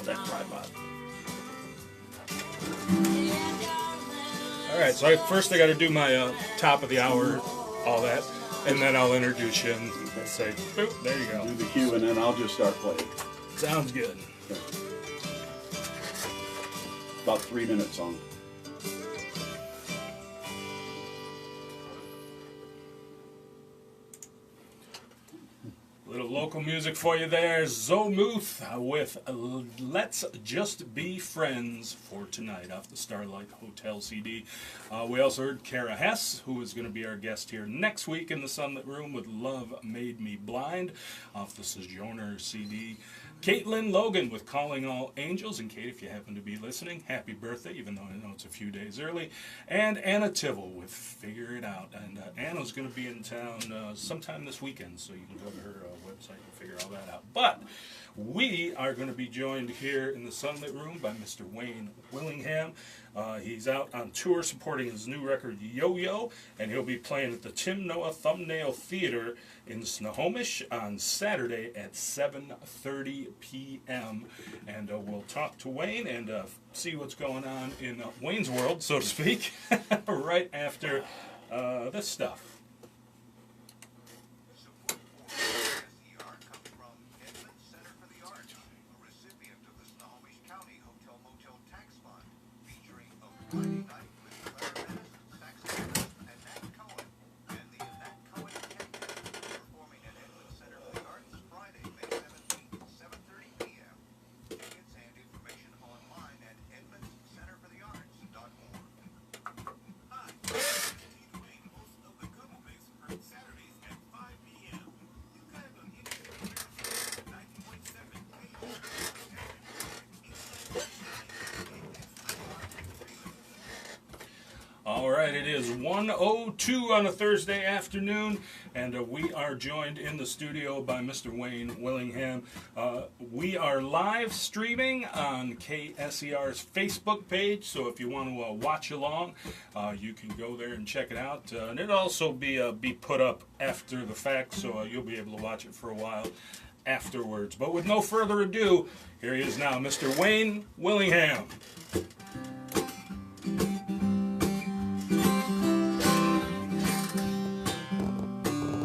let that tripod. All right, so first I got to do my top of the hour, all that, and then I'll introduce you and say, boop, there you go. Do the cue, and then I'll just start playing. Sounds good. Okay. About 3-minute song. Little local music for you there. Zomuth with Let's Just Be Friends for tonight off the Starlight Hotel CD. We also heard Kara Hess, who is going to be our guest here next week in the Sunlit Room with Love Made Me Blind off the Sojourner CD. Caitlin Logan with Calling All Angels. And Kate, if you happen to be listening, happy birthday, even though I know it's a few days early. And Anna Tivell with Figure It Out. And Anna's going to be in town sometime this weekend, so you can go to her website and figure all that out. But we are going to be joined here in the Sunlit Room by Mr. Wayne Willingham. He's out on tour supporting his new record, Yo-Yo, and he'll be playing at the Tim Noah Thumbnail Theater in Snohomish on Saturday at 7:30 p.m. And we'll talk to Wayne and see what's going on in Wayne's world, so to speak, right after this stuff. All right, it is 1:02 on a Thursday afternoon, and we are joined in the studio by Mr. Wayne Willingham. We are live streaming on KSER's Facebook page, so if you want to watch along, you can go there and check it out. And it'll also be put up after the fact, so you'll be able to watch it for a while afterwards. But with no further ado, here he is now, Mr. Wayne Willingham.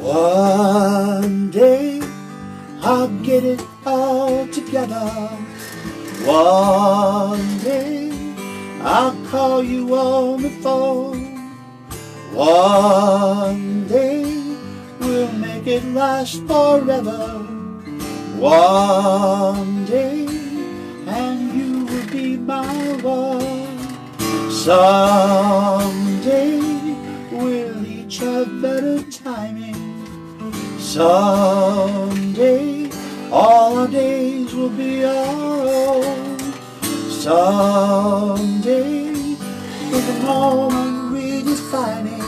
One day I'll get it all together. One day I'll call you on the phone. One day we'll make it last forever. One day and you will be my one. Someday we'll each have better timing. Someday, all our days will be our own. Someday, in the moment we're defining.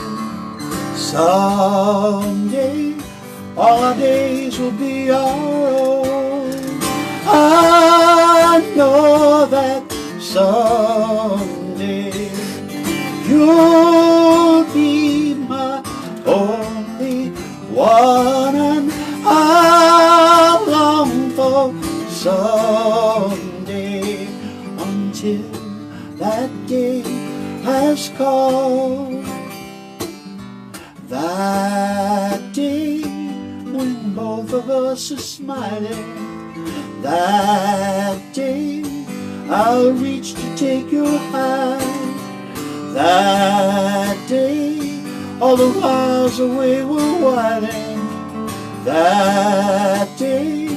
Someday, all our days will be our own. I know that someday you'll be my only one, and I long for someday until that day has come. That day when both of us are smiling. That day I'll reach to take your hand. That day all the miles away we're whiling. That day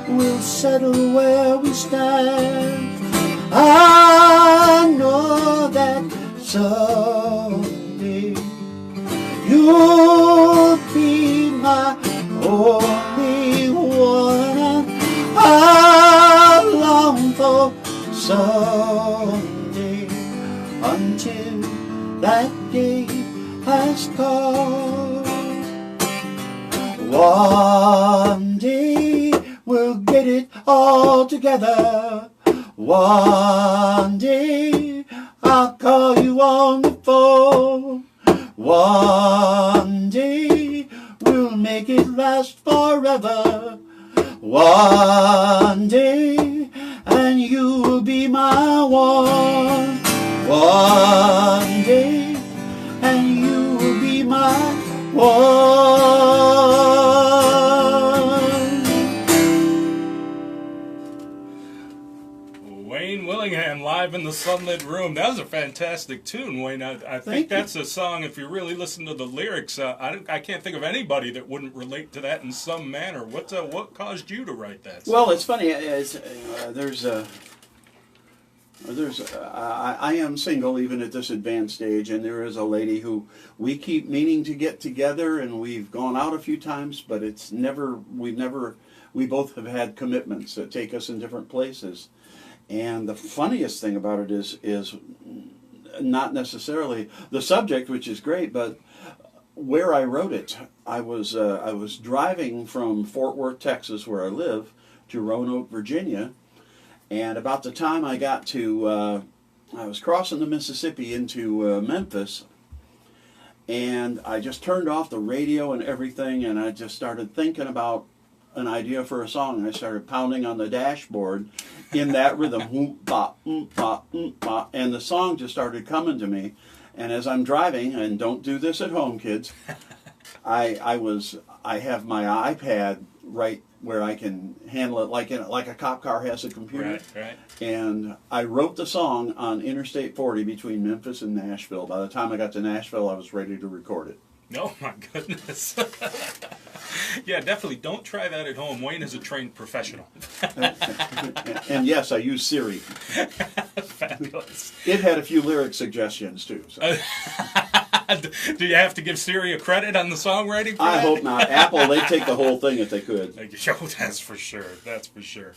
we'll settle where we stand. I know that someday you'll be my only one, and I long for someday until that day has come. One day we'll get it all together. One day I'll call you on the phone. One day we'll make it last forever. One day and you will be my one day, and you will be my one. Wayne Willingham live in the Sunlit Room. That was a fantastic tune, Wayne. I think that's a song, if you really listen to the lyrics, I can't think of anybody that wouldn't relate to that in some manner. What caused you to write that song? Well, it's funny. I am single even at this advanced age, and there is a lady who we keep meaning to get together, and we've gone out a few times, but we both have had commitments that take us in different places. And the funniest thing about it is not necessarily the subject, which is great, but where I wrote it. I was driving from Fort Worth, Texas, where I live, to Roanoke, Virginia, and about the time I got to, I was crossing the Mississippi into Memphis, and I just turned off the radio and everything, and I just started thinking about an idea for a song, and I started pounding on the dashboard in that rhythm, ba, ba, ba, and the song just started coming to me. And as I'm driving, and don't do this at home, kids, I have my iPad right where I can handle it like a cop car has a computer. Right. And I wrote the song on Interstate 40 between Memphis and Nashville. By the time I got to Nashville, I was ready to record it. Oh my goodness. Yeah, definitely don't try that at home. Wayne is a trained professional. And yes, I use Siri. Fabulous. It had a few lyric suggestions too. So. Do you have to give Siri a credit on the songwriting? I hope not. Apple, they'd take the whole thing if they could. Oh, that's for sure. That's for sure.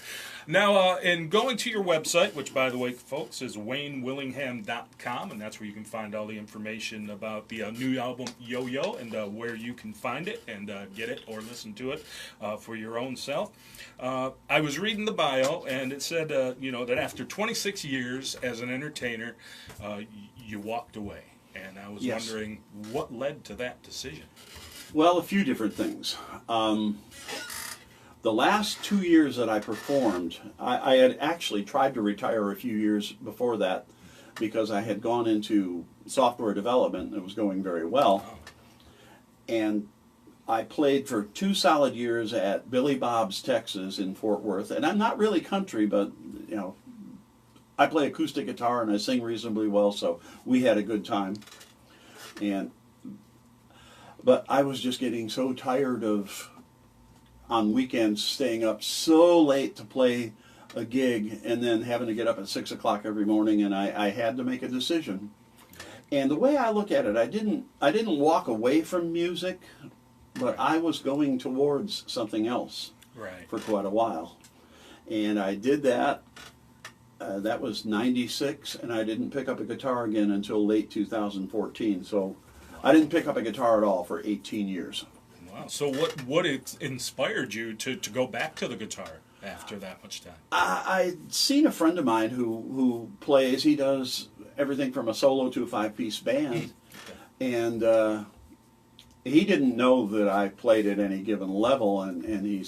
Now, in going to your website, which, by the way, folks, is waynewillingham.com, and that's where you can find all the information about the new album, Yo-Yo, and where you can find it and get it or listen to it for your own self. I was reading the bio, and it said, that after 26 years as an entertainer, you walked away. And I was wondering what led to that decision. Well, a few different things. The last 2 years that I performed, I had actually tried to retire a few years before that because I had gone into software development and it was going very well. Oh. And I played for 2 solid years at Billy Bob's, Texas in Fort Worth. And I'm not really country, but, I play acoustic guitar and I sing reasonably well, so we had a good time. But I was just getting so tired of, on weekends, staying up so late to play a gig and then having to get up at 6 o'clock every morning, and I had to make a decision. And the way I look at it, I didn't walk away from music, but I was going towards something else for quite a while. And I did that. That was 96, and I didn't pick up a guitar again until late 2014. So I didn't pick up a guitar at all for 18 years. Wow. So what inspired you to go back to the guitar after that much time? I'd seen a friend of mine who plays. He does everything from a solo to a 5-piece band. And he didn't know that I played at any given level, and he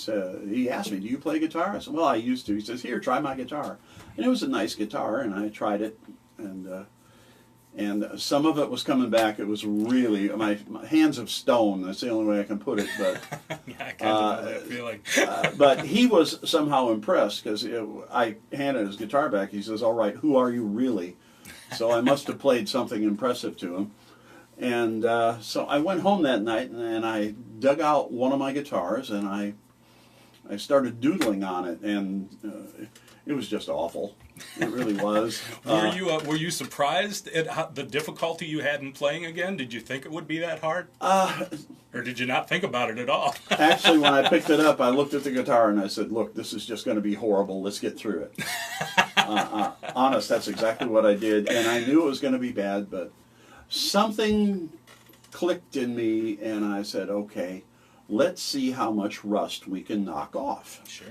asked me, "Do you play guitar?" I said, "Well, I used to." He says, "Here, try my guitar." And it was a nice guitar, and I tried it, and some of it was coming back. It was really my hands of stone. That's the only way I can put it. But yeah, I kind of know that feeling. But he was somehow impressed because I handed his guitar back. He says, "All right, who are you really?" So I must have played something impressive to him. And so I went home that night and I dug out one of my guitars and I started doodling on it, and it was just awful. It really was. Were you surprised at the difficulty you had in playing again? Did you think it would be that hard? Or did you not think about it at all? Actually, when I picked it up, I looked at the guitar and I said, "Look, this is just going to be horrible. Let's get through it." Honest, that's exactly what I did. And I knew it was going to be bad, but something clicked in me and I said, "Okay, let's see how much rust we can knock off." Sure.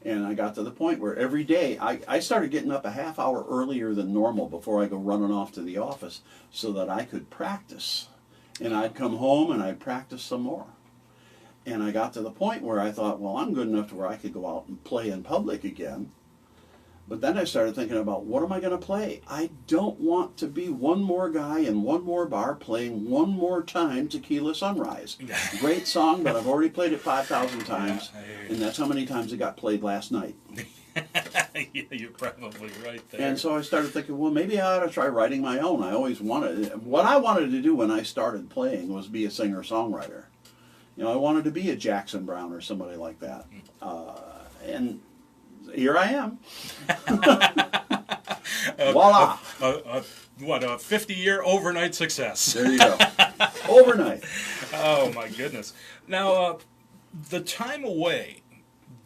And I got to the point where every day, I started getting up a half hour earlier than normal before I go running off to the office so that I could practice. And I'd come home and I'd practice some more. And I got to the point where I thought, well, I'm good enough to where I could go out and play in public again. But then I started thinking about, what am I going to play? I don't want to be one more guy in one more bar playing one more time Tequila Sunrise. Great song, but I've already played it 5,000 times, and that's how many times it got played last night. Yeah, you're probably right there. And so I started thinking, well, maybe I ought to try writing my own. I always wanted, what I wanted to do when I started playing was be a singer-songwriter. You know, I wanted to be a Jackson Browne or somebody like that. And here I am. Voila! What, a 50-year overnight success. There you go. Overnight. Oh, my goodness. Now, the time away,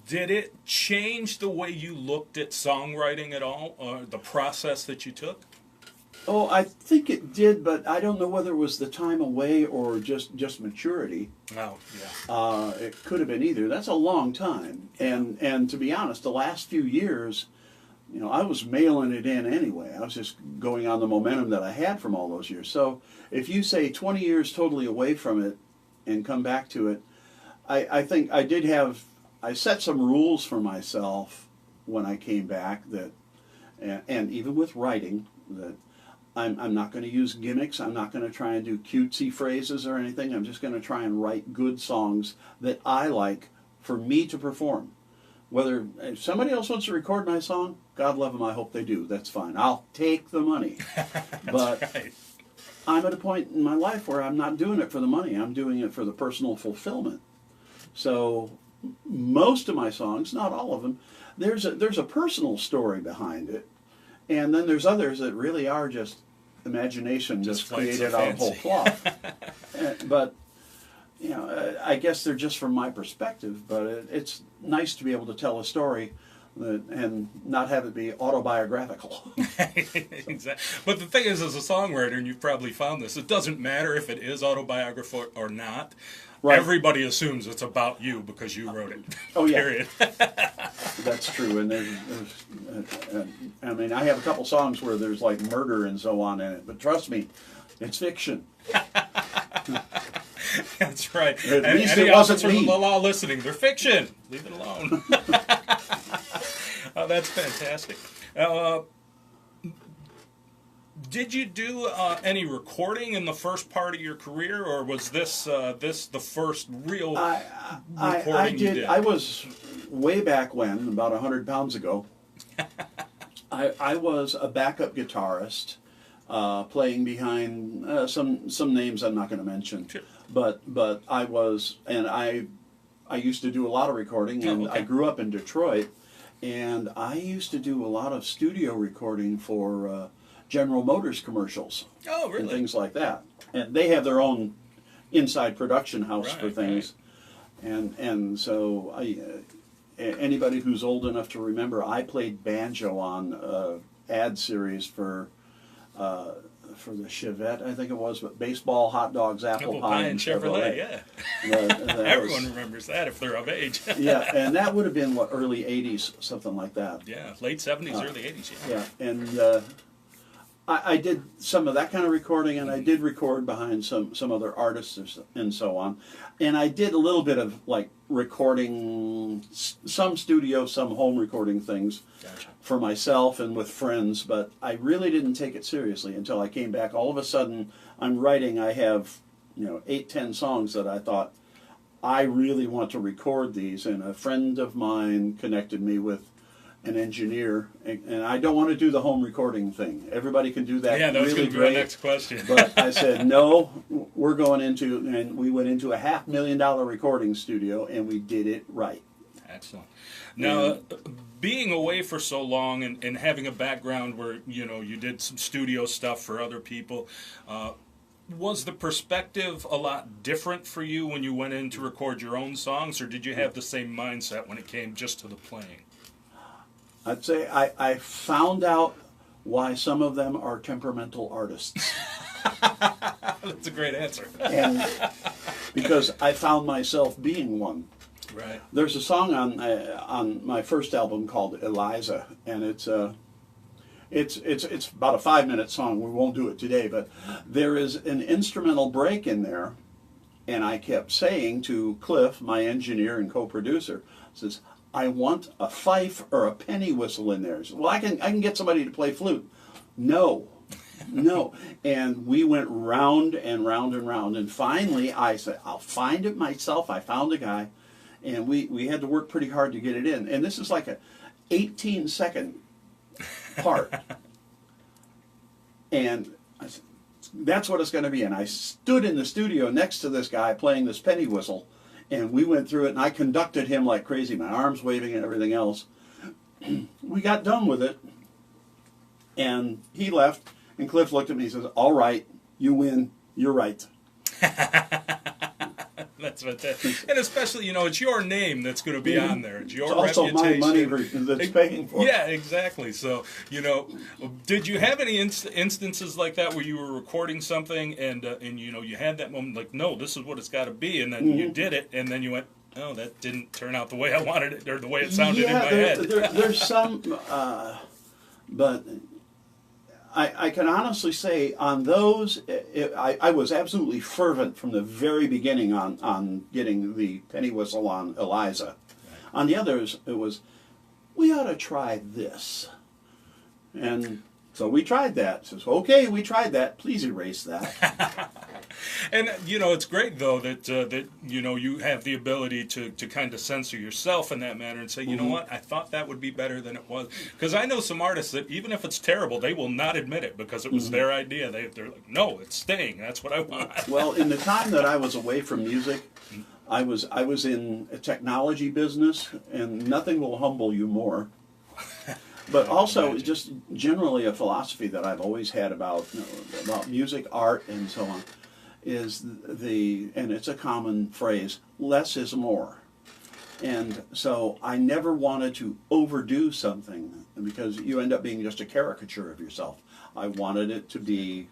did it change the way you looked at songwriting at all, or the process that you took? Oh, I think it did, but I don't know whether it was the time away or just maturity. Oh, yeah. It could have been either. That's a long time. And to be honest, the last few years, you know, I was mailing it in anyway. I was just going on the momentum that I had from all those years. So if you say 20 years totally away from it and come back to it, I think I set some rules for myself when I came back that, and even with writing, that I'm not going to use gimmicks. I'm not going to try and do cutesy phrases or anything. I'm just going to try and write good songs that I like for me to perform. Whether if somebody else wants to record my song, God love them, I hope they do. That's fine. I'll take the money. But right. I'm at a point in my life where I'm not doing it for the money. I'm doing it for the personal fulfillment. So most of my songs, not all of them, there's a personal story behind it. And then there's others that really are just imagination just created out of whole cloth. But, you know, I guess they're just from my perspective, but it's nice to be able to tell a story and not have it be autobiographical. Exactly. But the thing is, as a songwriter, and you've probably found this, it doesn't matter if it is autobiographical or not. Right. Everybody assumes it's about you because you wrote it. Oh, yeah. Period. That's true. And I mean, I have a couple songs where there's like murder and so on in it, but trust me, it's fiction. That's right. At least it wasn't me. The law listening, they're fiction. Leave it alone. Oh, that's fantastic. Did you do any recording in the first part of your career, or was this the first real recording you did? I was way back when, about 100 pounds ago. I was a backup guitarist, playing behind some names I'm not going to mention. Sure. But I was, and I used to do a lot of recording, and I grew up in Detroit, and I used to do a lot of studio recording for General Motors commercials. Oh, really? And things like that. And they have their own inside production house for things. Right. And so anybody who's old enough to remember, I played banjo on ad series for the Chevette, I think it was, but baseball, hot dogs, apple pie, and Chevrolet. Yeah. Everyone remembers that if they're of age. Yeah, and that would have been, what, early 80s, something like that. Yeah, late 70s, early 80s, yeah. Yeah, and I did some of that kind of recording, and I did record behind some other artists and so on. And I did a little bit of, like, recording, some studio, some home recording things for myself and with friends, but I really didn't take it seriously until I came back. All of a sudden, I'm writing, I have, 8-10 songs that I thought, I really want to record these, and a friend of mine connected me with an engineer, and I don't want to do the home recording thing. Everybody can do that. Yeah, that was really going to be great. my next question. But I said, no, we went into a $500,000 recording studio, and we did it right. Excellent. Now, being away for so long and having a background where, you did some studio stuff for other people, was the perspective a lot different for you when you went in to record your own songs, or did you have the same mindset when it came just to the playing? I'd say I found out why some of them are temperamental artists. That's a great answer. And because I found myself being one. Right. There's a song on my first album called Eliza, and it's about a 5-minute song. We won't do it today, but there is an instrumental break in there, and I kept saying to Cliff, my engineer and co-producer, says, I want a fife or a penny whistle in there. Well, I can get somebody to play flute. No. No. And we went round and round and round. And finally, I said, I'll find it myself. I found a guy. And we had to work pretty hard to get it in. And this is like a 18-second part. And I said, that's what it's going to be. And I stood in the studio next to this guy playing this penny whistle. And we went through it. And I conducted him like crazy, my arms waving and everything else. We got done with it. And he left. And Cliff looked at me and says, all right, you win. You're right. That's fantastic. And especially, it's your name that's going to be on there. It's your it's also reputation. my money that's paying for it. Yeah, exactly. So, did you have any instances like that where you were recording something and you had that moment like, no, this is what it's got to be, and then you did it, and then you went, oh, that didn't turn out the way I wanted it, or the way it sounded in my head. There's some, but I can honestly say on those, I was absolutely fervent from the very beginning on getting the penny whistle on Eliza. Right. On the others, it was, we ought to try this. And so we tried that. Says, okay, we tried that. Please erase that. And it's great though that you have the ability to kind of censor yourself in that manner and say, you know what, I thought that would be better than it was. Because I know some artists that even if it's terrible, they will not admit it because it was their idea. They're like, no, it's staying. That's what I want. Well, in the time that I was away from music, I was in a technology business, and nothing will humble you more. But also, just generally a philosophy that I've always had about music, art, and so on, is and it's a common phrase, less is more. And so I never wanted to overdo something because you end up being just a caricature of yourself. I wanted it to be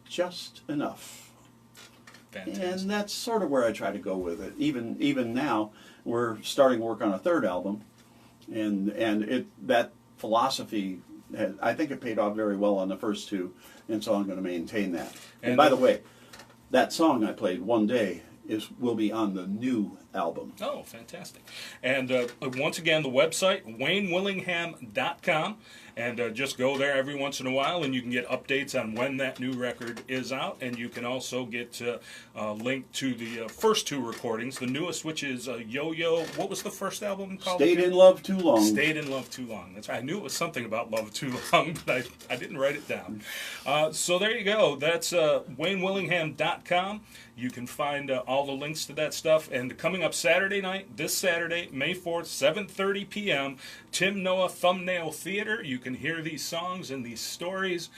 just enough. Fantastic. And that's sort of where I try to go with it. Even now, we're starting work on a third album, and that philosophy, I think it paid off very well on the first two, and so I'm going to maintain that. And by the way, that song I played, One Day, will be on the new album. Oh, fantastic. And once again, the website, WayneWillingham.com. And just go there every once in a while, and you can get updates on when that new record is out. And you can also get a link to the first two recordings. The newest, which is Yo-Yo. What was the first album called? Stayed in Love Too Long. Stayed in Love Too Long. That's right. I knew it was something about Love Too Long, but I didn't write it down. So there you go. That's WayneWillingham.com. You can find all the links to that stuff. And coming up Saturday night, this Saturday, May 4th, 7:30 p.m., Tim Noah Thumbnail Theater. You can hear these songs and these stories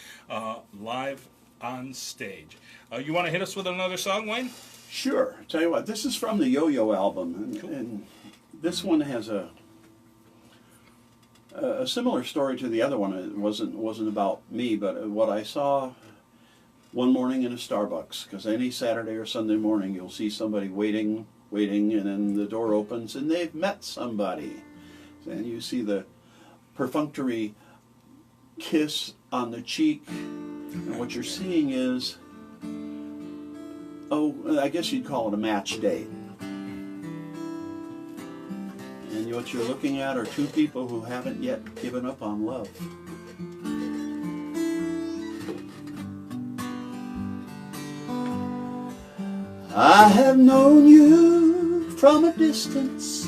live on stage. You want to hit us with another song, Wayne? Sure. Tell you what, this is from the Yo-Yo album. And this one has a similar story to the other one. It wasn't about me, but what I saw one morning in a Starbucks, because any Saturday or Sunday morning you'll see somebody waiting, and then the door opens and they've met somebody. And you see the perfunctory kiss on the cheek, and what you're seeing is, I guess you'd call it a match date. And what you're looking at are two people who haven't yet given up on love. I have known you from a distance.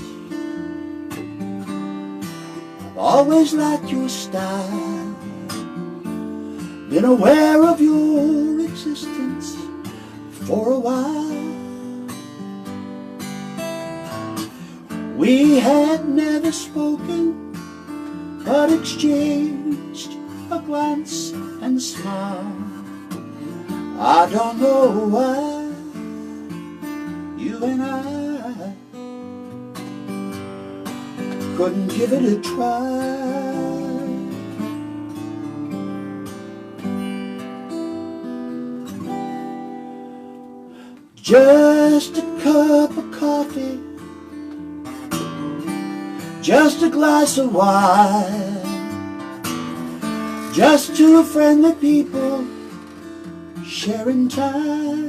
I've always liked your style, been aware of your existence for a while. We had never spoken, but exchanged a glance and smile. I don't know why you and I couldn't give it a try. Just a cup of coffee, just a glass of wine, just two friendly people sharing time.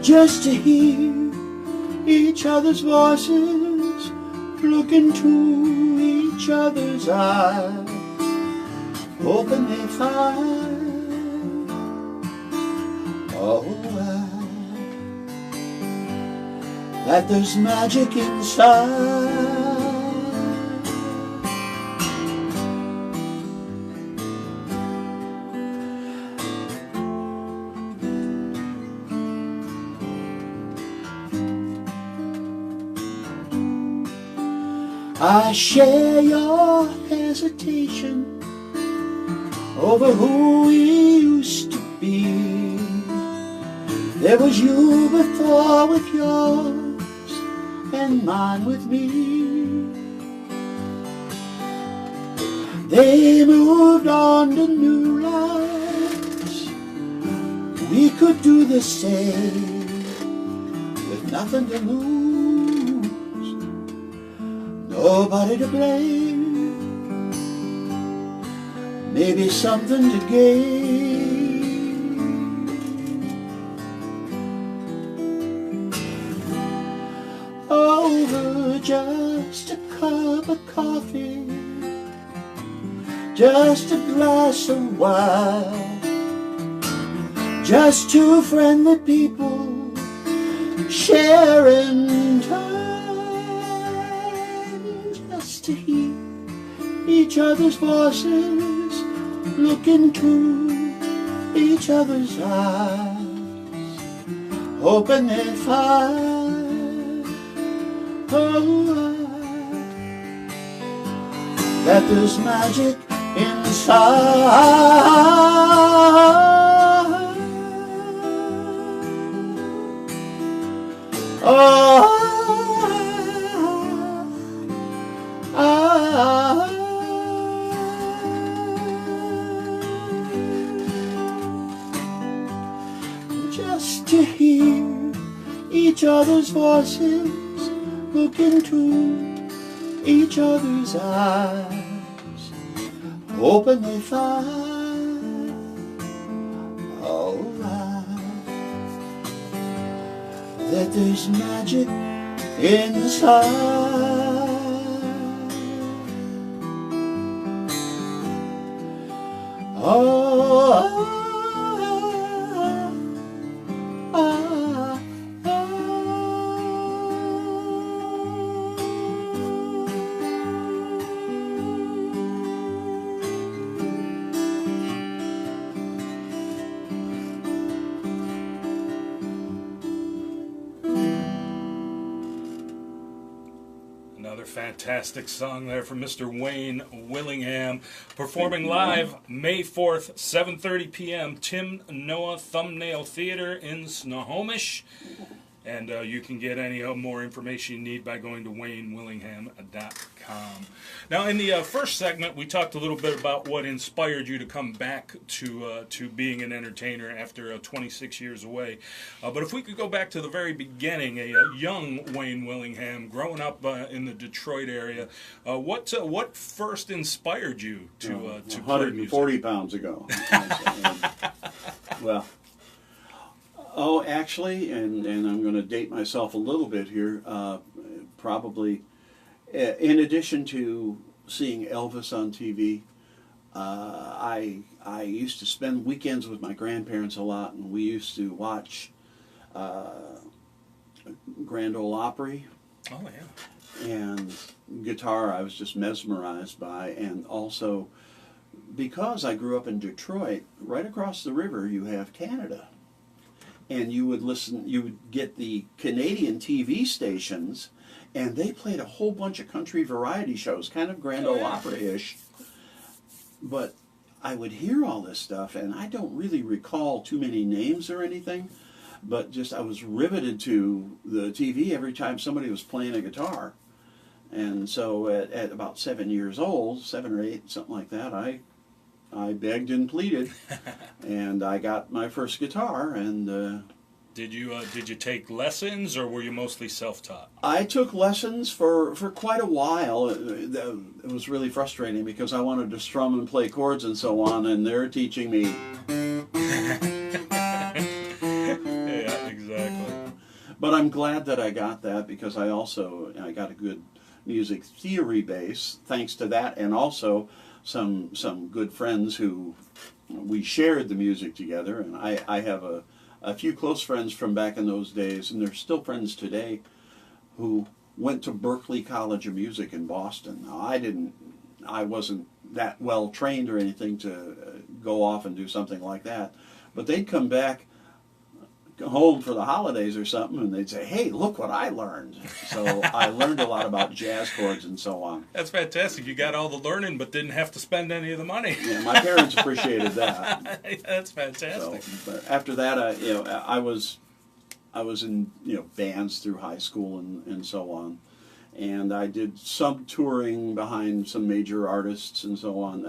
Just to hear each other's voices, look into each other's eyes, hoping they find, oh, that there's magic inside. I share your hesitation over who we used to be. There was you before with yours and mine with me. They moved on to new lives. We could do the same with nothing to lose. Nobody to blame, maybe something to gain. Over just a cup of coffee, just a glass of wine, just two friendly people sharing time. To hear each other's voices, look into each other's eyes, hoping they find, oh, that there's magic inside. Oh, just to hear each other's voices, look into each other's eyes, hoping they find, all right, that there's magic inside. Another fantastic song there from Mr. Wayne Willingham, performing live May 4th, 7:30 p.m., Tim Noah Thumbnail Theater in Snohomish. And you can get any more information you need by going to waynewillingham.com. Now, in the first segment, we talked a little bit about what inspired you to come back to being an entertainer after 26 years away. But if we could go back to the very beginning, a young Wayne Willingham, growing up in the Detroit area, what first inspired you to play music? 140 pounds ago. Well. Oh, actually, and I'm going to date myself a little bit here, probably, in addition to seeing Elvis on TV, I used to spend weekends with my grandparents a lot, and we used to watch Grand Ole Opry. Oh, yeah. And guitar I was just mesmerized by, and also because I grew up in Detroit, right across the river you have Canada. And you would get the Canadian TV stations, and they played a whole bunch of country variety shows, kind of Grand Ole Opry-ish. But I would hear all this stuff, and I don't really recall too many names or anything, but just I was riveted to the TV every time somebody was playing a guitar. And so at about 7 years old, 7 or 8, something like that, I begged and pleaded, and I got my first guitar. And did you take lessons, or were you mostly self-taught? I took lessons for quite a while. It was really frustrating because I wanted to strum and play chords and so on, and they're teaching me. Yeah, exactly. But I'm I'm glad that I got that, because I got a good music theory base thanks to that, and also some good friends who we shared the music together. And I have a few close friends from back in those days, and they're still friends today, who went to Berklee College of Music in Boston. Now, I wasn't that well trained or anything to go off and do something like that, but they'd come back home for the holidays or something, and they'd say, "Hey, look what I learned." So I learned a lot about jazz chords and so on. That's fantastic. You got all the learning, but didn't have to spend any of the money. Yeah, my parents appreciated that. That's fantastic. So, but after that, I was in bands through high school and so on, and I did some touring behind some major artists and so on.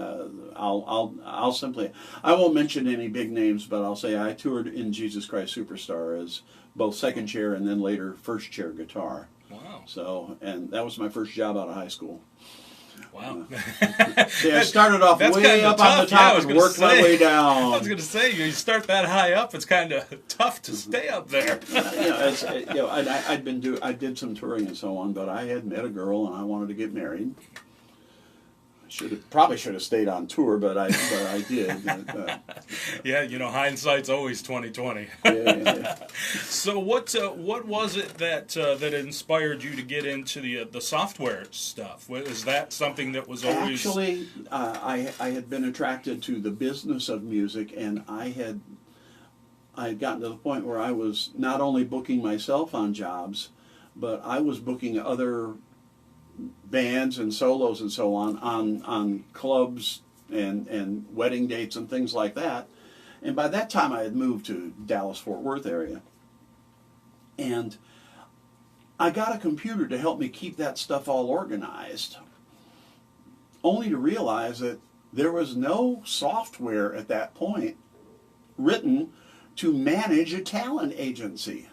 I won't mention any big names, but I'll say I toured in Jesus Christ Superstar as both second chair and then later first chair guitar. Wow. So, and that was my first job out of high school. Wow. See, I started off way up on the top and worked my way down. I was going to say, you start that high up, it's kind of tough to stay up there. I did some touring and so on, but I had met a girl and I wanted to get married. Probably should have stayed on tour, but I did. Yeah, hindsight's always 20/20. Yeah. So what was it that inspired you to get into the software stuff? Is that something that was always... Actually, I had been attracted to the business of music, and I had gotten to the point where I was not only booking myself on jobs, but I was booking other bands and solos and so on clubs and wedding dates and things like that. And by that time I had moved to Dallas-Fort Worth area. And I got a computer to help me keep that stuff all organized, only to realize that there was no software at that point written to manage a talent agency.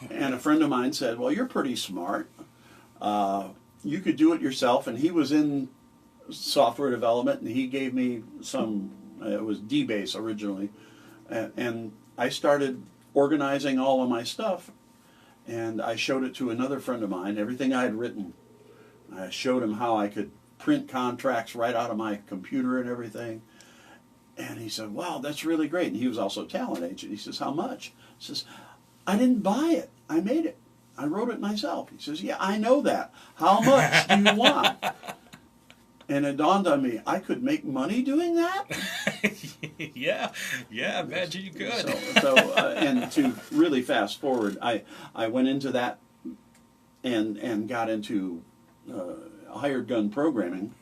And a friend of mine said, "Well, you're pretty smart. You could do it yourself." And he was in software development, and he gave me some, it was D-Base originally, and I started organizing all of my stuff, and I showed it to another friend of mine, everything I had written. I showed him how I could print contracts right out of my computer and everything, and he said, "Wow, that's really great." And he was also a talent agent. He says, "How much?" He says, "I didn't buy it, I made it. I wrote it myself." He says, "Yeah, I know that. How much do you want?" And it dawned on me, I could make money doing that? Yeah, I imagine you could. And to really fast forward, I went into that and got into hired gun programming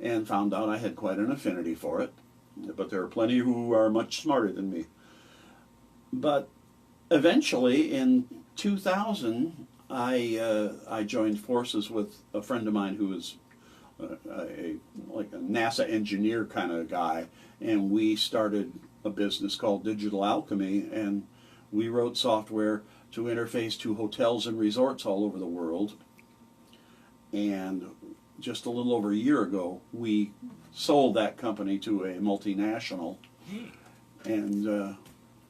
and found out I had quite an affinity for it. But there are plenty who are much smarter than me. But eventually, in 2000, I joined forces with a friend of mine who was like a NASA engineer kind of guy, and we started a business called Digital Alchemy, and we wrote software to interface to hotels and resorts all over the world. And just a little over a year ago, we sold that company to a multinational, and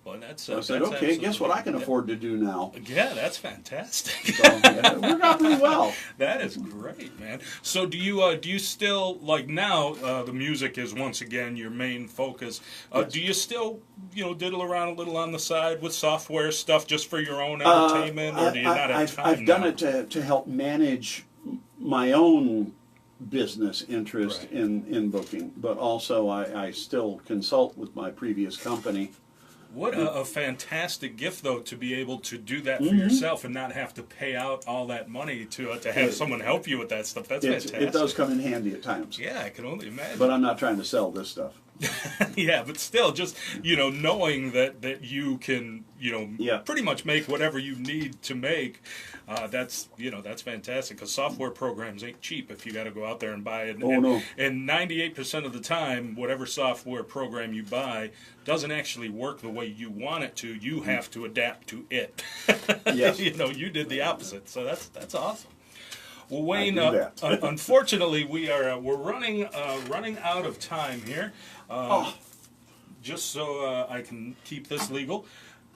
well, that's, I said, "Okay, guess what I can afford to do now?" Yeah, that's fantastic. So, yeah, it worked out pretty well. That is great, man. So do you still, like now, the music is once again your main focus. Yes. Do you still, diddle around a little on the side with software stuff just for your own entertainment, or do you not have time I've done it to help manage my own business interest Right. in booking, but also I still consult with my previous company. What a fantastic gift, though, to be able to do that for yourself and not have to pay out all that money to have someone help you with that stuff. That's fantastic. It does come in handy at times. Yeah, I can only imagine. But I'm not trying to sell this stuff. Yeah, but still, just knowing that you can pretty much make whatever you need to make, that's fantastic. Because software programs ain't cheap if you got to go out there and buy it. No. And 98% of the time, whatever software program you buy doesn't actually work the way you want it to. You have to adapt to it. Yes. You did the opposite. So that's awesome. Well, Wayne, I do that. unfortunately, we're running out of time here. Just so I can keep this legal,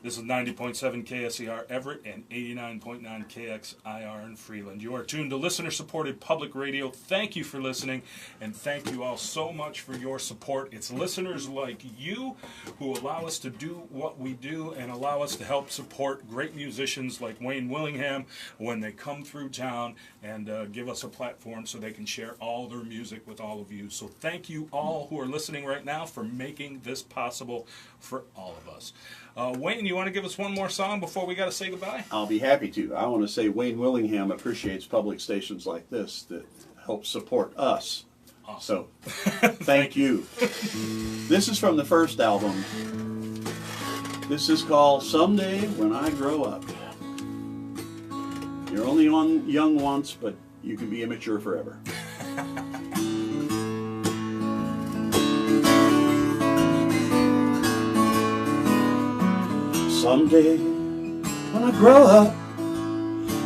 This is 90.7 KSER Everett and 89.9 KXIR in Freeland. You are tuned to listener-supported public radio. Thank you for listening, and thank you all so much for your support. It's listeners like you who allow us to do what we do and allow us to help support great musicians like Wayne Willingham when they come through town and give us a platform so they can share all their music with all of you. So thank you all who are listening right now for making this possible for all of us. Wayne, you want to give us one more song before we got to say goodbye? I'll be happy to. I want to say Wayne Willingham appreciates public stations like this that help support us. Awesome. So, thank you. This is from the first album. This is called Someday When I Grow Up. You're only on young once, but you can be immature forever. Someday, when I grow up,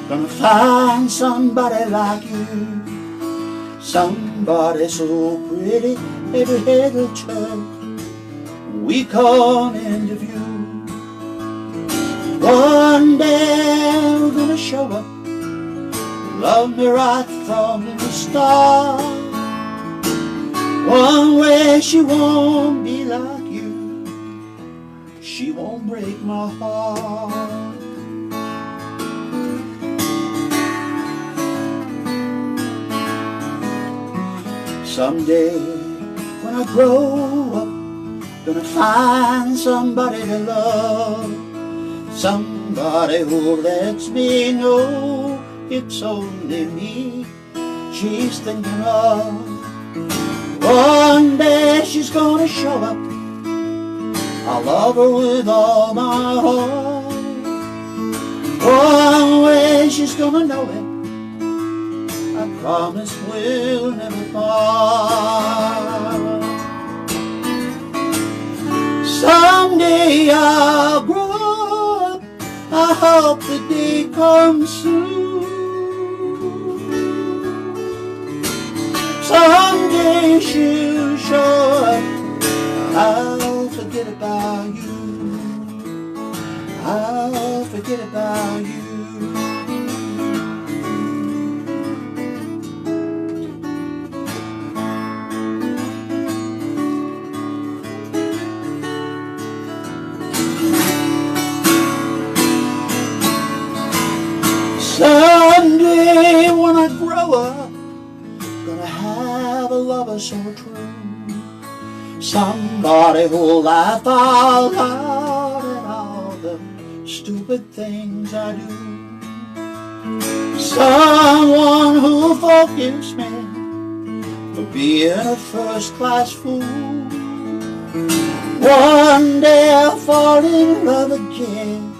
gonna find somebody like you. Somebody so pretty, every head will turn. We come into view. One day we're gonna show up. Love me right from the start. One way she won't be like you. She won't break my heart. Someday, when I grow up, gonna find somebody to love. Somebody who lets me know it's only me she's thinking of. One day she's gonna show up. I love her with all my heart. One way she's gonna know it. I promise we'll never part. Someday I'll grow up. I hope the day comes soon. Someday she'll show up. I'll forget about you. I'll forget about you. Someday when I grow up, gonna have a lover so true. Somebody who'll laugh out loud at all the stupid things I do. Someone who'll forgive me for being a first-class fool. One day I'll fall in love again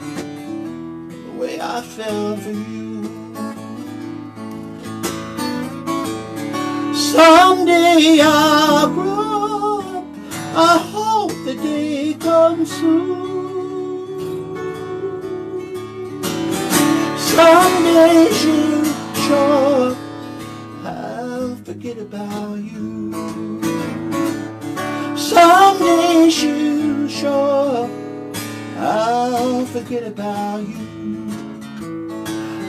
the way I fell for you. Someday I'll grow up. I hope the day comes soon. Someday she'll show up. I'll forget about you. Someday she'll show up. I'll forget about you.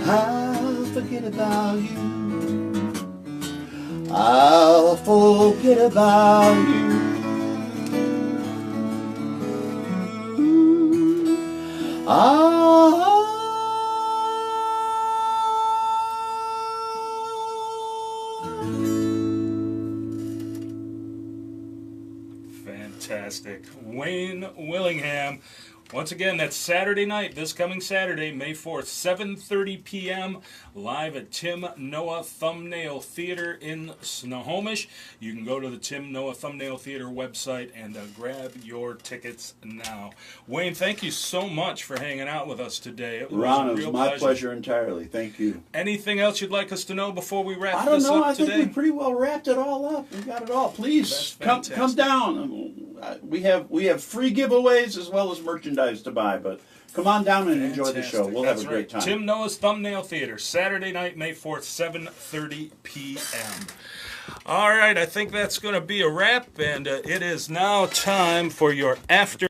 I'll forget about you. I'll forget about you. Fantastic. Wayne Willingham. Once again, that's Saturday night, this coming Saturday, May 4th, 7:30 p.m., live at Tim Noah Thumbnail Theater in Snohomish. You can go to the Tim Noah Thumbnail Theater website and grab your tickets now. Wayne, thank you so much for hanging out with us today. It was Ron, a it real was my pleasure entirely. Thank you. Anything else you'd like us to know before we wrap I don't this know. up I today? think we pretty well wrapped it all up. We got it all. Please come down. We have free giveaways as well as merchandise to buy, but come on down and enjoy the show. We'll have a great time. Tim Noah's Thumbnail Theater, Saturday night, May 4th, 7:30 p.m. All right, I think that's going to be a wrap, and it is now time for your after